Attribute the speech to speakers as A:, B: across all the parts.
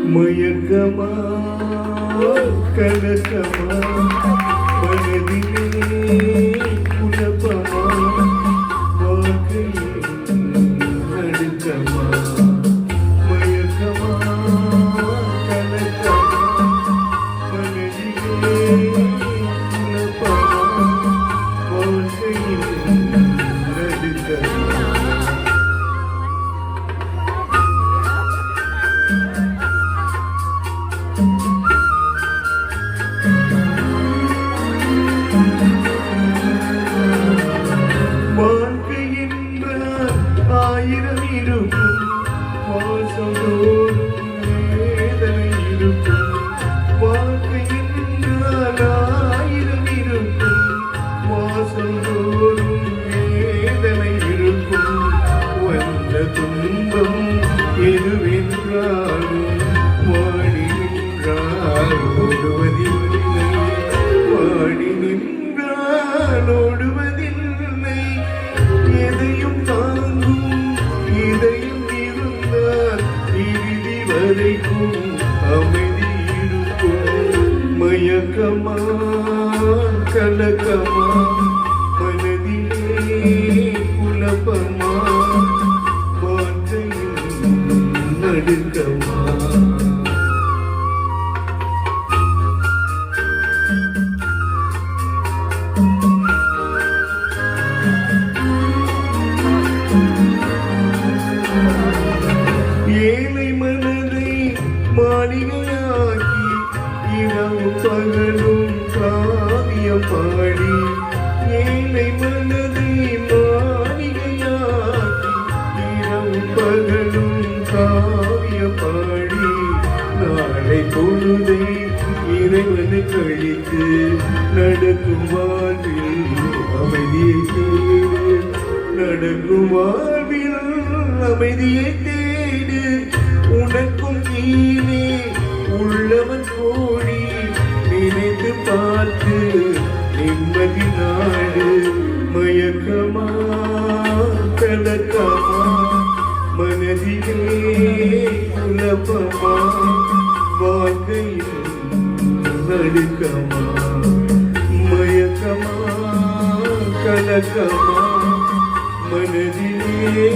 A: மயக்கமா கலக்கமா மனதிலே குழப்பமா வாழ்க்கையில் நடுக்கமா மயக்கமா கலக்கமா மனதிலே குழப்பமா வாழ்க்கையில் நடுக்கமா ஆயிரம் இருக்கும் வாசந்தோறும் வேதனை இருக்கும் வாழ்க்கை என்றால் ஆயிரம் இருக்கும் வாசந்தோறும் வேதனை இருக்கும் வந்த துன்பம் எதுவென்றாலும் வாடி நின்றால் ஓடுவதில்லை வாடி நின்றால் ஓடுவதில்லை எதையும் தாங்கும் இதயம் இருந்தால் இறுதி வரைக்கும் அமைதி இருக்கும் மயக்கமா கலக்கமா மனதிலே குழப்பமா வாழ்க்கையில் நடுக்கமா ஏழை மனதை மாளிகையாக்கி இரவு பகலும் காவிய பாடி ஏழை மனதை மாளிகையாக்கி இரவு பகலும் காவிய பாடி நாளை பொழுதை இறைவனு கழித்து நடக்கும் வாழ்வில் அமைதியை தேடு நடக்கும் வாழ்வில் அமைதியை தேடு உனக்கும் கீழே உள்ளவன் கோடி நினைத்து பார்த்து நிம்மதி நாடு மயக்கமா கலக்கமா மனதிலே குழப்பமா வாழ்க்கையில் நடுக்கமா மயக்கமா கலக்கமா மனதிலே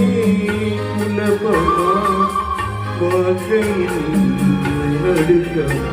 A: குழப்பமா வாழ்க்கையில் நடுக்கமா